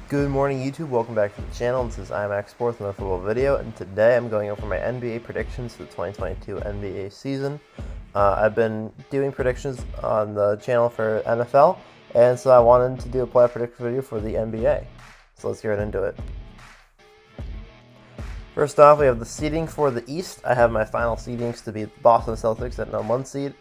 Good morning, YouTube. Welcome back to the channel. This is IMAX Sports, another football video, and today I'm going over my NBA predictions for the 2022 NBA season. I've been doing predictions on the channel for NFL, and so I wanted to do a playoff prediction video for the NBA. So let's get right into it. First off, we have the seeding for the East. I have my final seedings to be Boston Celtics at #1 seed,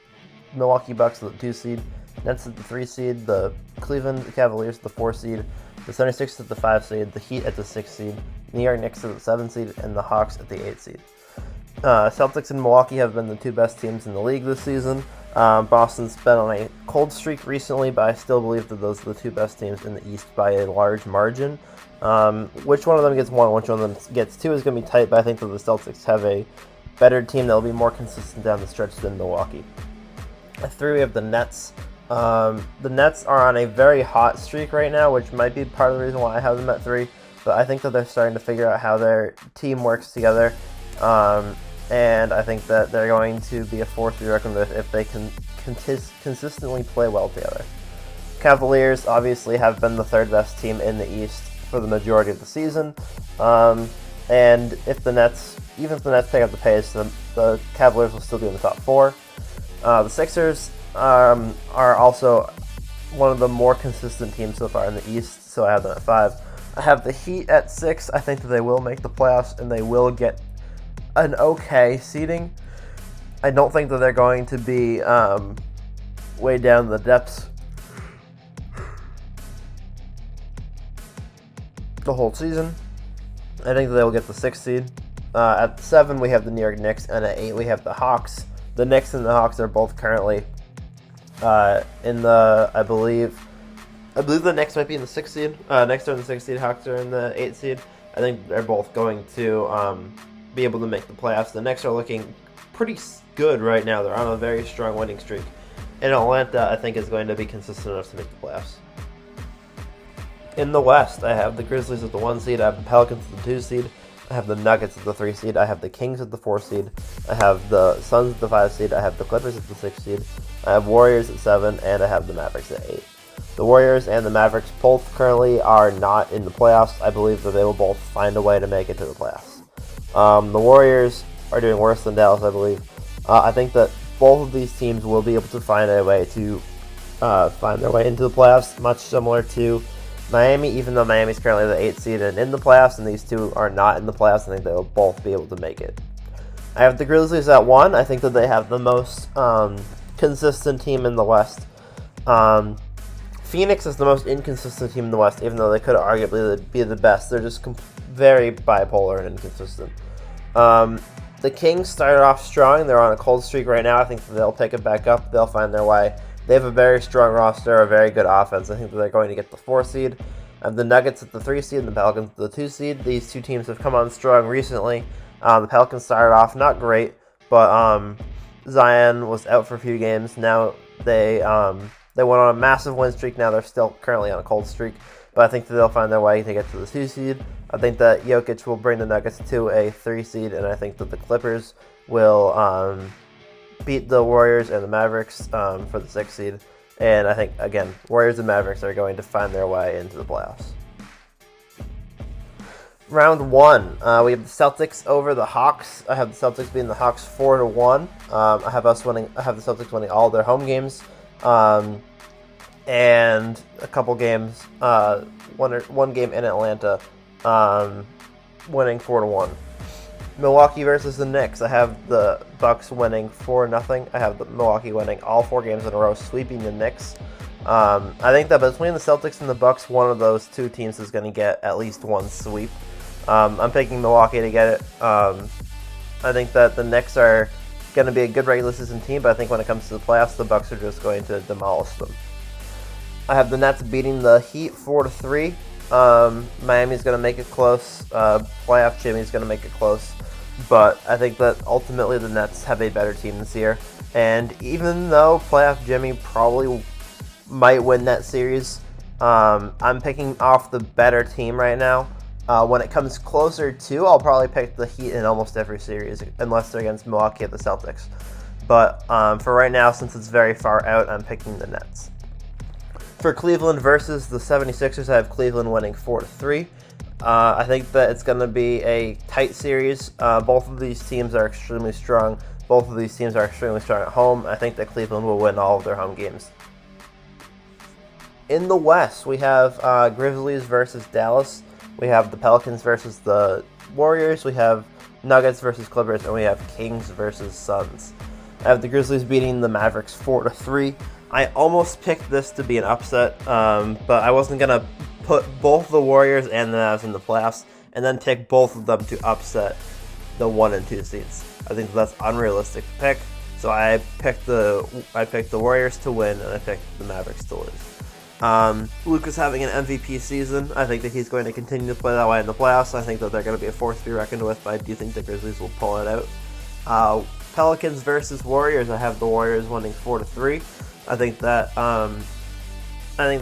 Milwaukee Bucks at the 2 seed, Nets at the 3 seed, the Cleveland Cavaliers at the 4 seed, the 76ers at the 5 seed, the Heat at the 6 seed, New York Knicks at the 7 seed, and the Hawks at the 8 seed. Celtics and Milwaukee have been the two best teams in the league this season. Boston's been on a cold streak recently, but I still believe that those are the two best teams in the East by a large margin. Which one of them gets one, which one of them gets two is going to be tight, but I think that the Celtics have a better team that will be more consistent down the stretch than Milwaukee. At 3, we have the Nets. The Nets are on a very hot streak right now, which might be part of the reason why I have them at 3, but I think that they're starting to figure out how their team works together, and I think that they're going to be a force to be reckoned with if they can consistently play well together. Cavaliers obviously have been the third best team in the East for the majority of the season, and if the Nets pick up the pace, the Cavaliers will still be in the top 4. The Sixers are also one of the more consistent teams so far in the East, so I have them at 5. I have the Heat at 6. I think that they will make the playoffs and they will get an okay seeding. I don't think that they're going to be way down in the depths the whole season. I think that they will get the 6th seed. At 7, we have the New York Knicks, and at 8, we have the Hawks. The Knicks and the Hawks are both currently in the, I believe the Knicks might be in the 6th seed. Knicks are in the 6th seed, Hawks are in the 8th seed. I think they're both going to be able to make the playoffs. The Knicks are looking pretty good right now. They're on a very strong winning streak. And Atlanta, I think, is going to be consistent enough to make the playoffs. In the West, I have the Grizzlies at the 1 seed. I have the Pelicans at the 2 seed. I have the Nuggets at the 3 seed. I have the Kings at the 4 seed. I have the Suns at the 5 seed. I have the Clippers at the 6 seed. I have Warriors at 7, and I have the Mavericks at 8. The Warriors and the Mavericks both currently are not in the playoffs. I believe that they will both find a way to make it to the playoffs. The Warriors are doing worse than Dallas, I believe. I think that both of these teams will be able to find a way to find their way into the playoffs, much similar to Miami, even though Miami's currently the 8th seed and in the playoffs, and these two are not in the playoffs. I think they will both be able to make it. I have the Grizzlies at 1. I think that they have the most consistent team in the West. Phoenix is the most inconsistent team in the West, even though they could arguably be the best. They're just very bipolar and inconsistent. The Kings started off strong. They're on a cold streak right now. I think that they'll pick it back up. They'll find their way. They have a very strong roster, a very good offense. I think that they're going to get the 4 seed. I have the Nuggets at the 3 seed and the Pelicans at the 2 seed. These two teams have come on strong recently. The Pelicans started off not great, but Zion was out for a few games. Now they went on a massive win streak. Now they're still currently on a cold streak, but I think that they'll find their way to get to the 2 seed. I think that Jokic will bring the Nuggets to a 3 seed, and I think that the Clippers will beat the Warriors and the Mavericks for the 6th seed. And I think, again, Warriors and Mavericks are going to find their way into the playoffs. Round 1, we have the Celtics over the Hawks. I have the Celtics beating the Hawks 4-1. I have the Celtics winning all their home games, and a couple games, one game in Atlanta, winning 4-1. Milwaukee versus the Knicks. I have the Bucks winning 4-0. I have the Milwaukee winning all 4 games in a row, sweeping the Knicks. I think that between the Celtics and the Bucks, one of those two teams is going to get at least one sweep. I'm picking Milwaukee to get it. I think that the Knicks are going to be a good regular season team, but I think when it comes to the playoffs, the Bucks are just going to demolish them. I have the Nets beating the Heat 4-3. Miami's going to make it close. Playoff Jimmy's going to make it close. But I think that ultimately the Nets have a better team this year. And even though playoff Jimmy probably might win that series, I'm picking off the better team right now. When it comes closer to, I'll probably pick the Heat in almost every series, unless they're against Milwaukee or the Celtics. But for right now, since it's very far out, I'm picking the Nets. For Cleveland versus the 76ers, I have Cleveland winning 4-3. I think that it's going to be a tight series. Both of these teams are extremely strong. Both of these teams are extremely strong at home. I think that Cleveland will win all of their home games. In the West, we have Grizzlies versus Dallas. We have the Pelicans versus the Warriors. We have Nuggets versus Clippers, and we have Kings versus Suns. I have the Grizzlies beating the Mavericks 4-3. I almost picked this to be an upset, but I wasn't going to put both the Warriors and the Mavs in the playoffs and then pick both of them to upset the 1 and 2 seeds. I think that's unrealistic to pick, so I picked the Warriors to win, and I picked the Mavericks to lose. Luka's having an MVP season. I think that he's going to continue to play that way in the playoffs. I think that they're going to be a force to be reckoned with, but I do think the Grizzlies will pull it out. Pelicans versus Warriors. I have the Warriors winning 4-3. I think that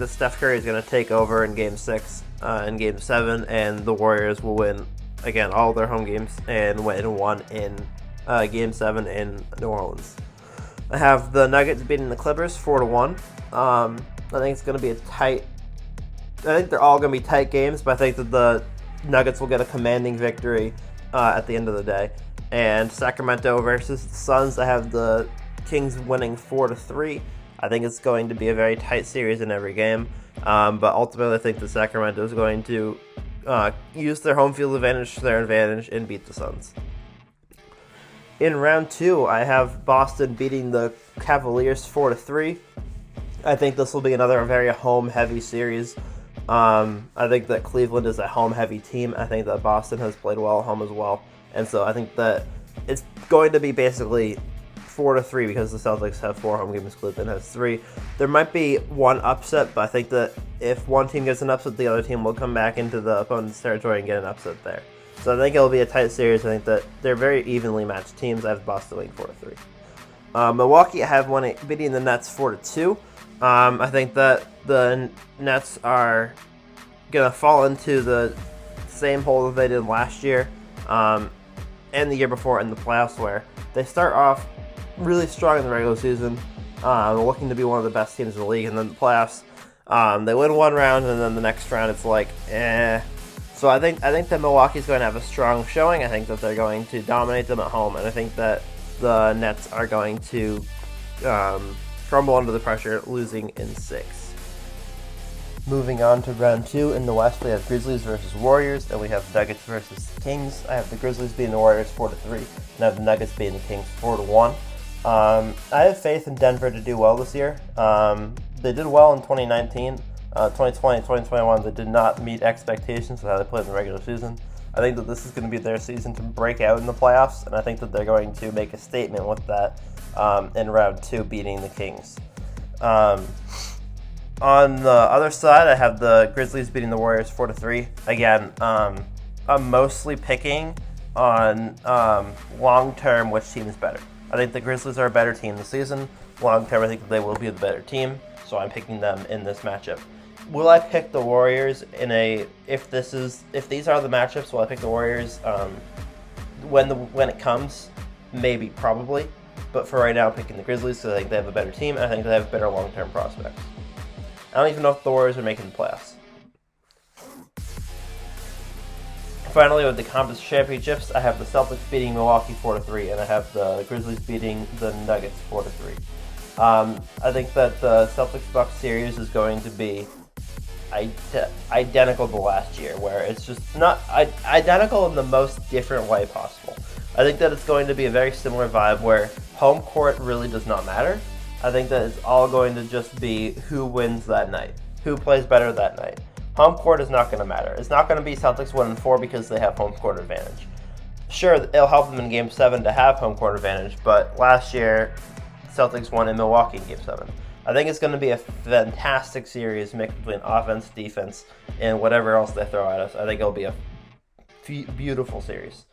Steph Curry is going to take over in Game 6 and Game 7, and the Warriors will win, again, all their home games and win one in Game 7 in New Orleans. I have the Nuggets beating the Clippers 4-1. I think it's going to be a tight... I think they're all going to be tight games, but I think that the Nuggets will get a commanding victory at the end of the day. And Sacramento versus the Suns, I have the Kings winning 4-3. I think it's going to be a very tight series in every game, but ultimately I think that Sacramento is going to use their home field advantage to their advantage and beat the Suns. In round 2, I have Boston beating the Cavaliers 4-3. I think this will be another very home-heavy series. I think that Cleveland is a home-heavy team. I think that Boston has played well at home as well, and so I think that it's going to be basically 4-3 because the Celtics have 4 home games, Cleveland has 3. There might be one upset, but I think that if one team gets an upset, the other team will come back into the opponent's territory and get an upset there. So I think it'll be a tight series. I think that they're very evenly matched teams. I have Boston winning 4-3. Milwaukee, I have beating the Nets 4-2. I think that the Nets are going to fall into the same hole that they did last year and the year before in the playoffs, where they start off really strong in the regular season, looking to be one of the best teams in the league, and then the playoffs, they win one round, and then the next round it's like, eh. So I think that Milwaukee's going to have a strong showing. I think that they're going to dominate them at home, and I think that the Nets are going to crumble under the pressure, losing in 6. Moving on to round 2, in the West, we have Grizzlies versus Warriors, and we have Nuggets versus Kings. I have the Grizzlies beating the Warriors 4-3, and I have the Nuggets beating the Kings 4-1. I have faith in Denver to do well this year. They did well in 2019. 2020, 2021, they did not meet expectations of how they played in the regular season. I think that this is going to be their season to break out in the playoffs, and I think that they're going to make a statement with that in round 2, beating the Kings. On the other side, I have the Grizzlies beating the Warriors 4-3. Again, I'm mostly picking on long-term which team is better. I think the Grizzlies are a better team this season. Long-term, I think that they will be the better team, so I'm picking them in this matchup. Will I pick the Warriors if these are the matchups? Will I pick the Warriors when it comes? Maybe, probably. But for right now, I'm picking the Grizzlies because I think they have a better team, and I think they have better long-term prospects. I don't even know if the Warriors are making the playoffs. Finally, with the conference championships, I have the Celtics beating Milwaukee 4-3, and I have the Grizzlies beating the Nuggets 4-3. I think that the Celtics-Bucks series is going to be identical to last year, where it's just not identical in the most different way possible. I think that it's going to be a very similar vibe where home court really does not matter. I think that it's all going to just be who wins that night, who plays better that night. Home court is not going to matter. It's not going to be Celtics 1-4 because they have home court advantage. Sure, it'll help them in Game 7 to have home court advantage, but last year, Celtics won in Milwaukee in Game 7. I think it's going to be a fantastic series mixed between offense, defense, and whatever else they throw at us. I think it'll be a beautiful series.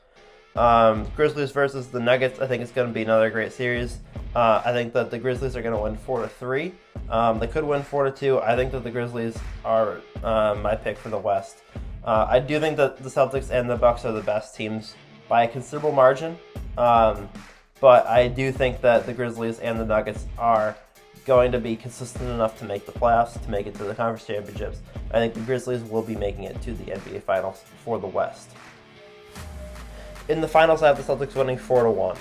Grizzlies versus the Nuggets, I think it's going to be another great series. I think that the Grizzlies are going to win 4-3. They could win 4-2. I think that the Grizzlies are my pick for the West. I do think that the Celtics and the Bucks are the best teams by a considerable margin. But I do think that the Grizzlies and the Nuggets are going to be consistent enough to make the playoffs, to make it to the conference championships. I think the Grizzlies will be making it to the NBA Finals for the West. In the finals, I have the Celtics winning 4-1.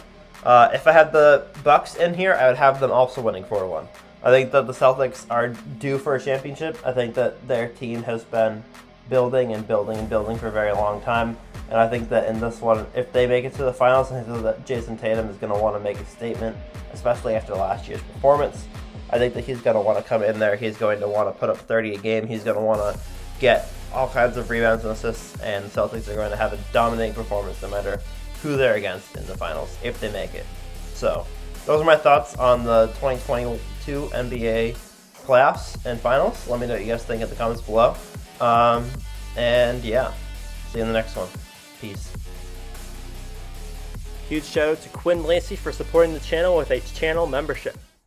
If I had the Bucks in here, I would have them also winning 4-1. I think that the Celtics are due for a championship. I think that their team has been building and building and building for a very long time. And I think that in this one, if they make it to the finals, I think that Jason Tatum is going to want to make a statement, especially after last year's performance. I think that he's going to want to come in there. He's going to want to put up 30 a game. He's going to want to get all kinds of rebounds and assists, and the Celtics are going to have a dominating performance no matter who they're against in the finals, if they make it. So, those are my thoughts on the 2022 NBA playoffs and finals. Let me know what you guys think in the comments below. And yeah, see you in the next one. Peace. Huge shout out to Quinn Lacey for supporting the channel with a channel membership.